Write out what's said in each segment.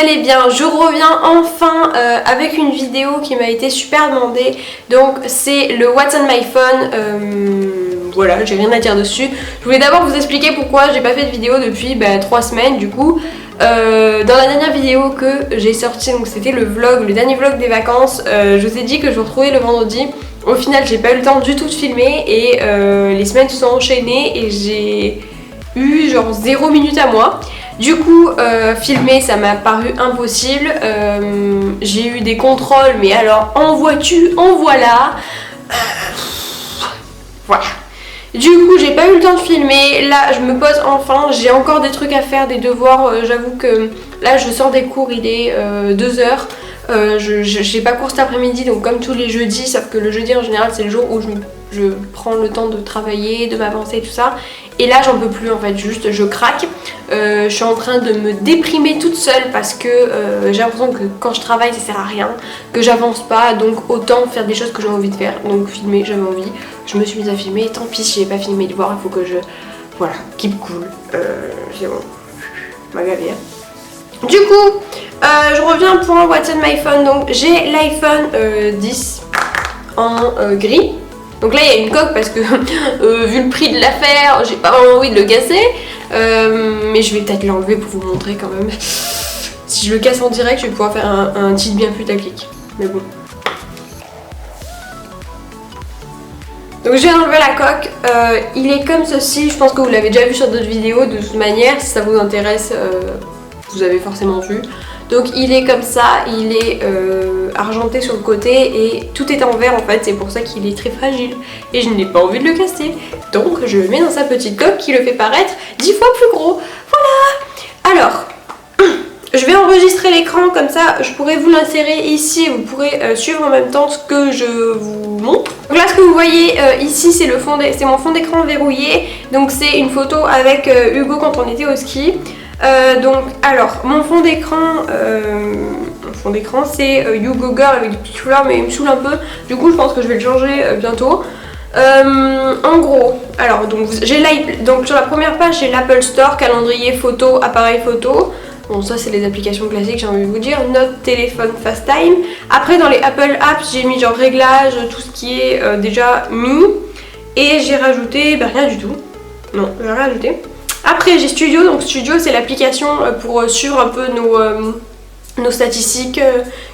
allez bien. Je reviens enfin avec une vidéo qui m'a été super demandée. Donc c'est le What's on my phone. Voilà, j'ai rien à dire dessus. Je voulais d'abord vous expliquer pourquoi j'ai pas fait de vidéo depuis 3 semaines du coup. Dans la dernière vidéo que j'ai sortie, donc c'était le dernier vlog des vacances, je vous ai dit que je vous retrouvais le vendredi. Au final j'ai pas eu le temps du tout de filmer et les semaines se sont enchaînées et j'ai eu genre 0 minute à moi. Du coup filmer ça m'a paru impossible. J'ai eu des contrôles mais alors en vois-tu, en voilà. Voilà. Du coup j'ai pas eu le temps de filmer, là je me pose enfin, j'ai encore des trucs à faire, des devoirs, j'avoue que là je sors des cours, il est 2h, j'ai pas cours cet après-midi donc comme tous les jeudis, sauf que le jeudi en général c'est le jour où je prends le temps de travailler, de m'avancer et tout ça. Et là j'en peux plus en fait, juste je craque. Je suis en train de me déprimer toute seule parce que j'ai l'impression que quand je travaille ça sert à rien, que j'avance pas, donc autant faire des choses que j'ai envie de faire. Donc filmer, j'avais envie, je me suis mise à filmer, tant pis si j'ai pas filmé de voir, il faut que je... Voilà, keep cool, c'est bon, ma galère. Du coup, je reviens pour un What's on my phone, donc j'ai l'iPhone 10 en gris. Donc là il y a une coque parce que vu le prix de l'affaire, j'ai pas vraiment envie de le casser. Mais je vais peut-être l'enlever pour vous montrer quand même. Si je le casse en direct, je vais pouvoir faire un titre bien putaclic. Mais bon. Donc j'ai enlevé la coque. Il est comme ceci. Je pense que vous l'avez déjà vu sur d'autres vidéos. De toute manière, si ça vous intéresse, vous avez forcément vu. Donc il est comme ça, il est argenté sur le côté et tout est en verre en fait, c'est pour ça qu'il est très fragile et je n'ai pas envie de le casser. Donc je le mets dans sa petite coque qui le fait paraître 10 fois plus gros. Voilà. Alors, je vais enregistrer l'écran comme ça, je pourrais vous l'insérer ici et vous pourrez suivre en même temps ce que je vous montre. Donc là ce que vous voyez ici c'est mon fond d'écran verrouillé, donc c'est une photo avec Hugo quand on était au ski. Donc alors mon fond d'écran c'est Hugo Girl avec des petites fleurs mais il me saoule un peu, du coup je pense que je vais le changer bientôt. En gros, alors donc sur la première page j'ai l'Apple Store, calendrier photo, appareil photo. Bon ça c'est les applications classiques, j'ai envie de vous dire, note, téléphone, FaceTime. Après dans les Apple Apps j'ai mis genre réglage, tout ce qui est déjà mis. Et j'ai rajouté, rien du tout. Non, j'ai rien rajouté. Après j'ai Studio, donc Studio c'est l'application pour suivre un peu nos statistiques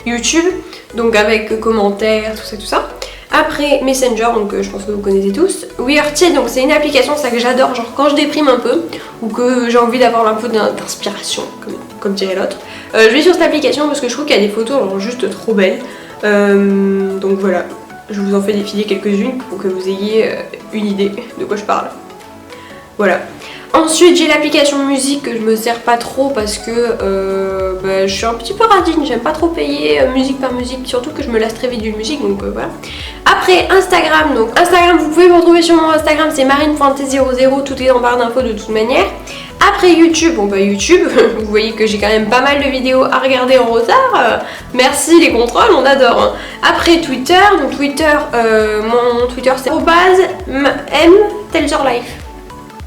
YouTube, donc avec commentaires, tout ça. Après Messenger, donc je pense que vous connaissez tous. WeArty, donc c'est une application ça que j'adore, genre quand je déprime un peu ou que j'ai envie d'avoir un peu d'inspiration, comme dirait l'autre. Je vais sur cette application parce que je trouve qu'il y a des photos genre, juste trop belles. Donc voilà, je vous en fais défiler quelques-unes pour que vous ayez une idée de quoi je parle. Voilà. Ensuite j'ai l'application musique que je me sers pas trop parce que je suis un petit peu radine, j'aime pas trop payer musique par musique, surtout que je me lasse très vite d'une musique, donc voilà. Après Instagram, donc Instagram vous pouvez me retrouver sur mon Instagram, c'est marine.t00, tout est en barre d'infos de toute manière. Après YouTube, YouTube, vous voyez que j'ai quand même pas mal de vidéos à regarder en retard, merci les contrôles, on adore. Hein. Après Twitter, donc Twitter, mon Twitter c'est @m_tells_your_life.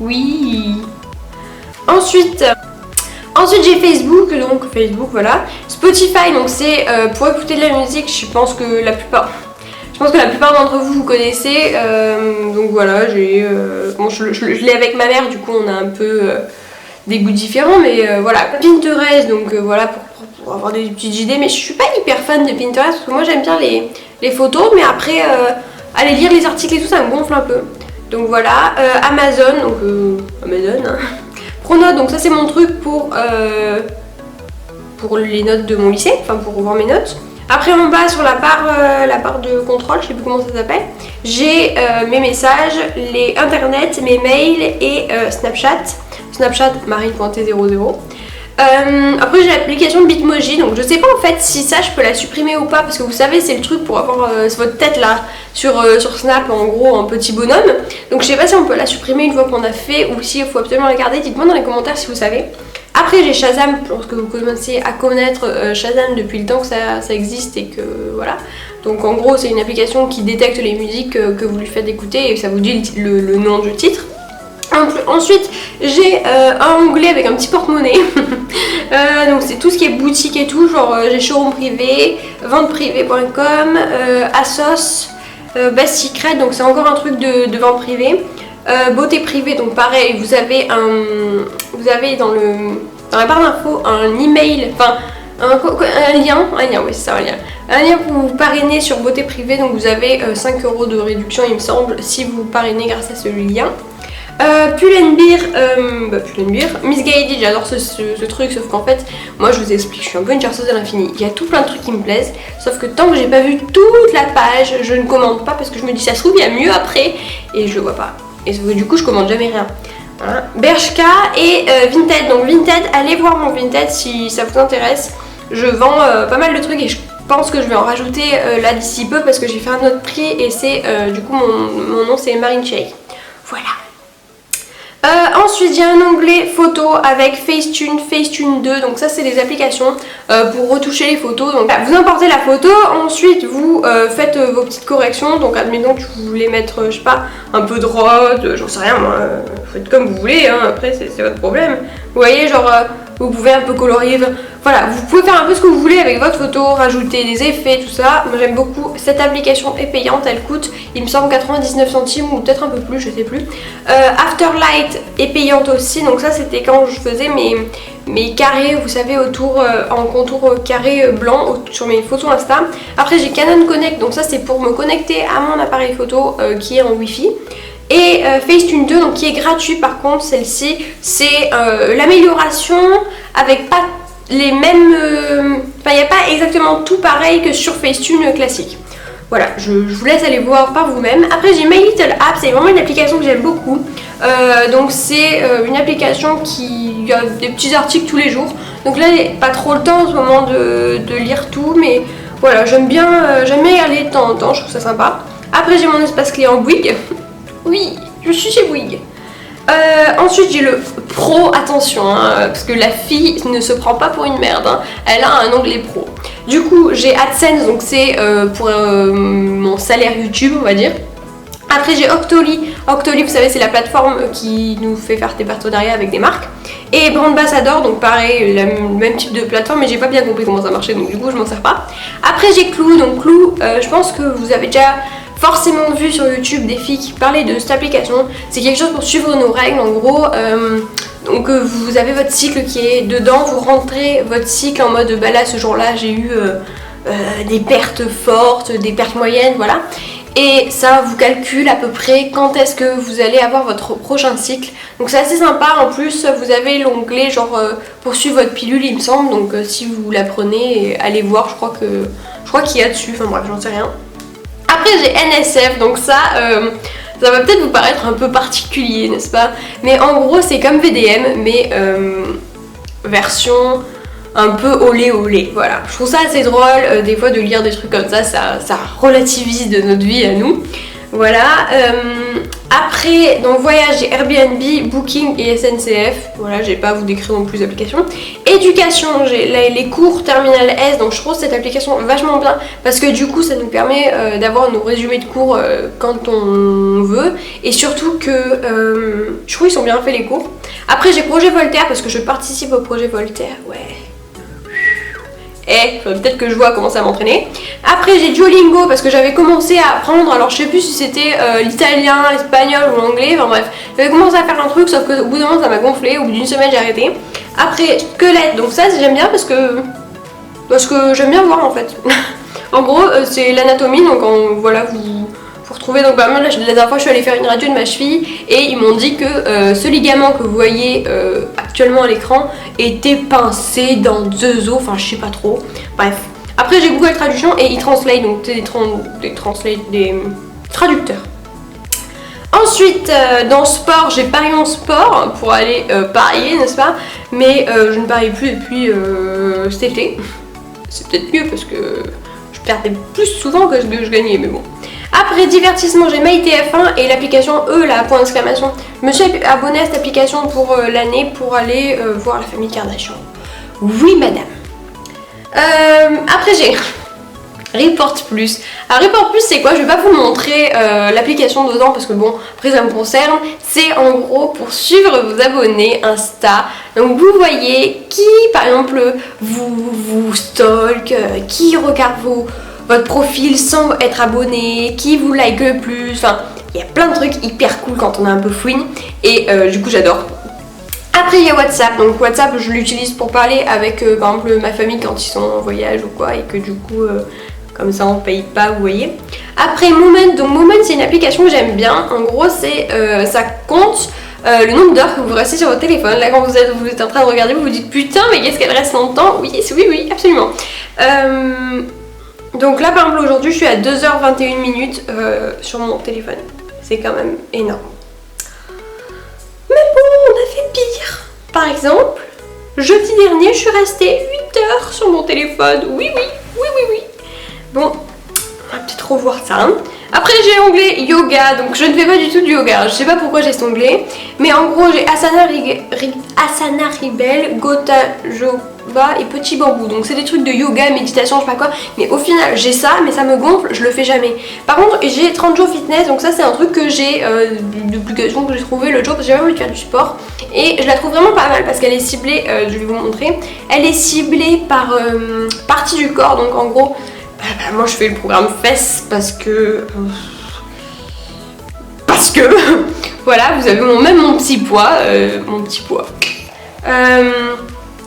Oui. Ensuite j'ai Facebook, donc Facebook voilà. Spotify, donc c'est pour écouter de la musique, je pense que la plupart d'entre vous connaissez. Donc voilà, je l'ai avec ma mère, du coup on a un peu des goûts différents, mais voilà. Pinterest, donc voilà pour avoir des petites idées, mais je suis pas hyper fan de Pinterest parce que moi j'aime bien les photos, mais après aller lire les articles et tout ça me gonfle un peu. Donc voilà, Amazon, donc Amazon, hein. Pronote, donc ça c'est mon truc pour les notes de mon lycée, enfin pour voir mes notes. Après en bas sur la barre de contrôle, je sais plus comment ça s'appelle, j'ai mes messages, les internet, mes mails et Snapchat marine.t00. Après j'ai l'application Bitmoji, donc je sais pas en fait si ça je peux la supprimer ou pas parce que vous savez c'est le truc pour avoir votre tête là sur Snap, en gros un petit bonhomme, donc je sais pas si on peut la supprimer une fois qu'on a fait ou s'il faut absolument la garder, dites moi dans les commentaires si vous savez. Après j'ai Shazam, je pense que vous commencez à connaître Shazam depuis le temps que ça existe et que voilà, donc en gros c'est une application qui détecte les musiques que vous lui faites écouter et ça vous dit le nom du titre. Ensuite, j'ai un onglet avec un petit porte-monnaie. Donc c'est tout ce qui est boutique et tout, genre j'ai showroom privé, venteprivée.com, Asos, Best Secret, donc c'est encore un truc de vente privée. Beauté privée, donc pareil, vous avez dans la barre d'infos un email, enfin un lien, oui c'est ça, un lien pour vous parrainer sur beauté privée, donc vous avez 5 € de réduction il me semble si vous parrainez grâce à ce lien. Pull&Bear, Missguided, j'adore ce truc, sauf qu'en fait, moi je vous explique, je suis un peu une chercheuse de l'infini. Il y a tout plein de trucs qui me plaisent, sauf que tant que j'ai pas vu toute la page, je ne commande pas parce que je me dis ça se trouve il y a mieux après et je le vois pas. Et du coup, je commande jamais rien. Voilà. Bershka et Vinted. Donc Vinted, allez voir mon Vinted si ça vous intéresse. Je vends pas mal de trucs et je pense que je vais en rajouter là d'ici peu parce que j'ai fait un autre prix et c'est du coup mon nom c'est Marine Shake. Voilà. Ensuite j'ai un onglet photo avec Facetune, Facetune 2, donc ça c'est des applications pour retoucher les photos. Donc vous importez la photo, ensuite vous faites vos petites corrections. Donc admettons que vous voulez mettre, je sais pas, un peu de rose, j'en sais rien moi, faites comme vous voulez, hein, après c'est votre problème. Vous voyez, genre vous pouvez un peu colorier, voilà, vous pouvez faire un peu ce que vous voulez avec votre photo, rajouter des effets, tout ça. Moi j'aime beaucoup, cette application est payante, elle coûte, il me semble 99 centimes ou peut-être un peu plus, je sais plus. Afterlight est payante aussi, donc ça c'était quand je faisais mes carrés, vous savez, autour, en contour carré blanc sur mes photos Insta. Après j'ai Canon Connect, donc ça c'est pour me connecter à mon appareil photo qui est en Wi-Fi. Et Facetune 2, donc qui est gratuit par contre, celle-ci, c'est l'amélioration avec pas les mêmes... Enfin, il n'y a pas exactement tout pareil que sur Facetune classique. Voilà, je vous laisse aller voir par vous-même. Après, j'ai My Little App, c'est vraiment une application que j'aime beaucoup. Donc c'est une application qui a des petits articles tous les jours. Donc là, j'ai pas trop le temps en ce moment de lire tout, mais voilà, j'aime bien y aller de temps en temps, je trouve ça sympa. Après, j'ai mon espace clé en Bouygues. Oui, je suis chez Bouygues. Ensuite j'ai le pro, attention hein, parce que la fille ne se prend pas pour une merde, hein. Elle a un onglet pro. Du coup j'ai AdSense, donc c'est pour mon salaire YouTube on va dire. Après j'ai Octoly, Octoly vous savez c'est la plateforme qui nous fait faire des partenariats avec des marques. Et Brand Ambassador, donc pareil, le même type de plateforme mais j'ai pas bien compris comment ça marchait donc du coup je m'en sers pas. Après j'ai Clue, donc Clue je pense que vous avez déjà forcément vu sur YouTube des filles qui parlaient de cette application. C'est quelque chose pour suivre nos règles en gros. Donc vous avez votre cycle qui est dedans, vous rentrez votre cycle en mode bah là ce jour-là j'ai eu des pertes fortes, des pertes moyennes, voilà. Et ça vous calcule à peu près quand est-ce que vous allez avoir votre prochain cycle. Donc c'est assez sympa, en plus vous avez l'onglet genre pour suivre votre pilule il me semble. Donc si vous la prenez, allez voir, je crois qu'il y a dessus, enfin bref j'en sais rien. Après j'ai NSF, donc ça va peut-être vous paraître un peu particulier, n'est-ce pas? Mais en gros c'est comme VDM, mais version un peu olé olé, voilà. Je trouve ça assez drôle, des fois de lire des trucs comme ça relativise de notre vie à nous. Voilà. Après, dans voyage, j'ai Airbnb, Booking et SNCF. Voilà, j'ai pas à vous décrire non plus l'application. Éducation, j'ai les cours Terminal S, donc je trouve cette application vachement bien parce que du coup, ça nous permet d'avoir nos résumés de cours quand on veut. Et surtout que je trouve qu'ils sont bien faits les cours. Après, j'ai Projet Voltaire parce que je participe au Projet Voltaire, ouais. Et peut-être que je vois commencer à m'entraîner. Après j'ai Duolingo parce que j'avais commencé à apprendre, alors je sais plus si c'était l'italien, l'espagnol ou l'anglais, enfin bref. J'avais commencé à faire un truc sauf qu'au bout d'un moment ça m'a gonflé, au bout d'une semaine j'ai arrêté. Après squelette, donc ça j'aime bien parce que j'aime bien voir en fait. En gros c'est l'anatomie, donc voilà vous retrouvez. Donc bah, moi, la dernière fois je suis allée faire une radio de ma cheville et ils m'ont dit que ce ligament que vous voyez actuellement à l'écran était pincé dans 2 os, enfin je sais pas trop, bref. Après j'ai Google Traduction et eTranslate, donc des traducteurs. Ensuite dans sport j'ai Parions Sport pour aller parier, n'est-ce pas, mais je ne parie plus depuis cet été. C'est peut-être mieux parce que je perdais plus souvent que je gagnais, mais bon. Après divertissement, j'ai MyTF1 et l'application la point d'exclamation. Je me suis abonnée à cette application pour l'année pour aller voir la famille Kardashian. Oui madame. Après j'ai Report Plus. Alors Report Plus c'est quoi? Je vais pas vous montrer l'application dedans parce que bon après ça me concerne. C'est en gros pour suivre vos abonnés Insta. Donc vous voyez qui par exemple vous stalk, qui regarde votre profil sans être abonné, qui vous like le plus. Enfin il y a plein de trucs hyper cool quand on a un peu fouine. Et du coup j'adore. Après il y a WhatsApp, donc WhatsApp je l'utilise pour parler avec par exemple ma famille quand ils sont en voyage ou quoi et que du coup comme ça on paye pas, vous voyez. Après Moment, donc Moment c'est une application que j'aime bien. En gros c'est ça compte le nombre d'heures que vous restez sur votre téléphone. Là quand vous êtes en train de regarder vous vous dites putain mais qu'est-ce qu'elle reste longtemps. Oui absolument. Donc là par exemple aujourd'hui je suis à 2h21 minutes sur mon téléphone. C'est quand même énorme. Mais bon on a fait pire. Par exemple jeudi dernier je suis restée 8 heures sur mon téléphone. Oui. Bon, on va peut-être revoir ça. Hein. Après j'ai l'onglet yoga, donc je ne fais pas du tout du yoga. Je sais pas pourquoi j'ai cet onglet, mais en gros j'ai Asana Rebel, Gotha Yoga et Petit Bambou. Donc c'est des trucs de yoga, méditation, je sais pas quoi. Mais au final j'ai ça, mais ça me gonfle, je le fais jamais. Par contre j'ai 30 jours fitness, donc ça c'est un truc que j'ai d'application que j'ai trouvé l'autre jour parce que j'avais envie de faire du sport. Et je la trouve vraiment pas mal parce qu'elle est ciblée, je vais vous montrer. Elle est ciblée par partie du corps, donc en gros. Moi je fais le programme fesses parce que voilà vous avez même mon petit poids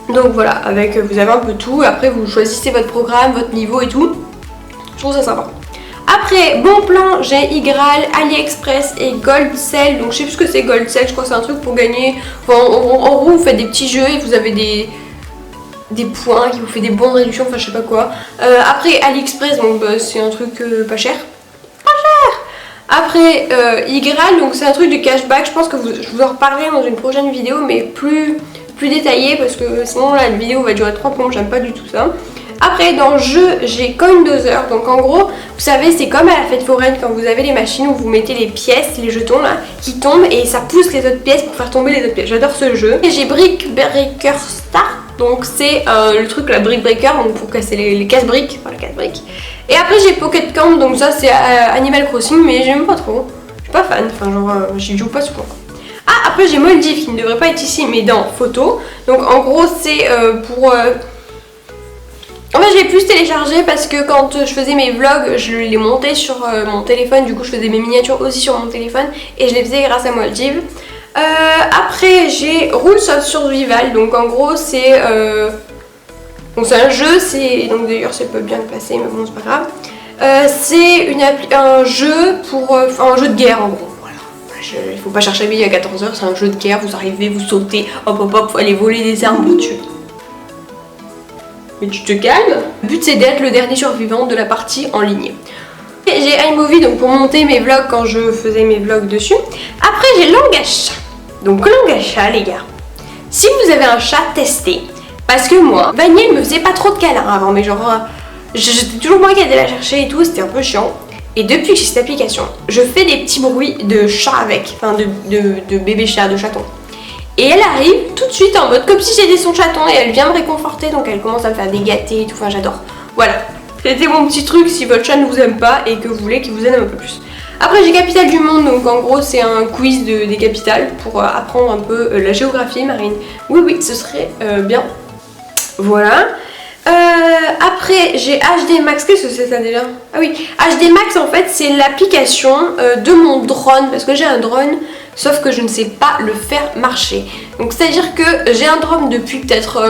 donc voilà avec vous avez un peu tout. Après vous choisissez votre programme, votre niveau et tout. Je trouve ça sympa. Après bon plan j'ai Igral, AliExpress et Gold Sell. Donc je sais plus ce que c'est Gold Sell, je crois que c'est un truc pour gagner. Enfin, en gros vous faites des petits jeux et vous avez des points qui vous fait des bons de réduction, enfin je sais pas quoi. Après AliExpress, donc bah, c'est un truc pas cher. Après Igral, donc c'est un truc de cashback. Je pense que je vous en reparlerai dans une prochaine vidéo, mais plus détaillée parce que sinon la vidéo va durer 3 plombs, j'aime pas du tout ça. Après dans le jeu j'ai Coindozer, donc en gros vous savez c'est comme à la fête foraine quand vous avez les machines où vous mettez les pièces, les jetons là qui tombent et ça pousse les autres pièces pour faire tomber les autres pièces. J'adore ce jeu. Et j'ai Brick Breaker Start. Donc c'est le truc, la brick breaker, donc pour casser les casse-briques, enfin les casse-briques. Et après j'ai Pocket Camp, donc ça c'est Animal Crossing, mais j'aime pas trop. Je suis pas fan, enfin genre j'y joue pas souvent. Ah après j'ai Moldiv qui ne devrait pas être ici, mais dans photo. Donc en gros c'est pour... En fait je l'ai plus téléchargé parce que quand je faisais mes vlogs, je les montais sur mon téléphone, du coup je faisais mes miniatures aussi sur mon téléphone et je les faisais grâce à Moldiv. Après j'ai Rules of Survival, donc en gros c'est un jeu, donc d'ailleurs c'est pas bien placé mais bon c'est pas grave. C'est un jeu pour un jeu de guerre en gros, voilà. Il faut pas chercher à midi à 14h, c'est un jeu de guerre, vous arrivez, vous sautez, hop, faut aller voler des armes pour tuer. Mais tu te calmes. Le but c'est d'être le dernier survivant de la partie en ligne. J'ai iMovie donc pour monter mes vlogs quand je faisais mes vlogs dessus. Après j'ai Langage Chat. Donc Langage Chat les gars, si vous avez un chat, testez. Parce que moi, Vaniel me faisait pas trop de câlins avant, mais genre j'étais toujours moi qui allais la chercher et tout, c'était un peu chiant. Et depuis que j'ai cette application, je fais des petits bruits de chat avec, enfin de bébé chat, de chaton. Et elle arrive tout de suite en mode comme si j'étais son chaton et elle vient me réconforter, donc elle commence à me faire des gâtés et tout, enfin j'adore. Voilà, c'était mon petit truc si votre chat ne vous aime pas et que vous voulez qu'il vous aime un peu plus. Après j'ai Capitale du Monde, donc en gros c'est un quiz des capitales pour apprendre un peu la géographie marine. Oui, ce serait bien. Voilà. Après j'ai HD Max, qu'est-ce que c'est ça déjà? Ah oui, HD Max en fait c'est l'application de mon drone, parce que j'ai un drone, sauf que je ne sais pas le faire marcher. Donc c'est à dire que j'ai un drone depuis peut-être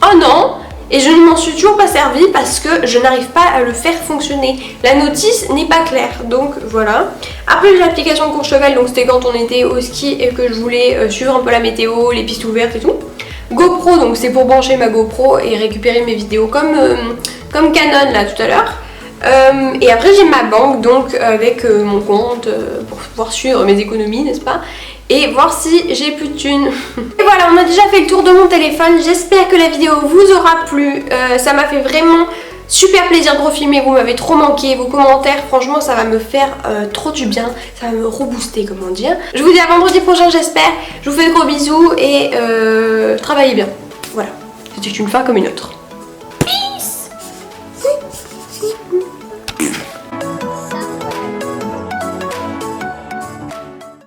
un an. Et je ne m'en suis toujours pas servi parce que je n'arrive pas à le faire fonctionner. La notice n'est pas claire, donc voilà. Après j'ai l'application Courchevel, donc c'était quand on était au ski et que je voulais suivre un peu la météo, les pistes ouvertes et tout. GoPro, donc c'est pour brancher ma GoPro et récupérer mes vidéos comme Canon là tout à l'heure. Et après j'ai ma banque, donc avec mon compte pour pouvoir suivre mes économies, n'est-ce pas? Et voir si j'ai plus de thunes. Et voilà, on a déjà fait le tour de mon téléphone. J'espère que la vidéo vous aura plu. Ça m'a fait vraiment super plaisir de refilmer. Vous m'avez trop manqué. Vos commentaires, franchement, ça va me faire trop du bien. Ça va me rebooster, comment dire. Je vous dis à vendredi prochain, j'espère. Je vous fais de gros bisous et travaillez bien. Voilà, c'était une fois comme une autre.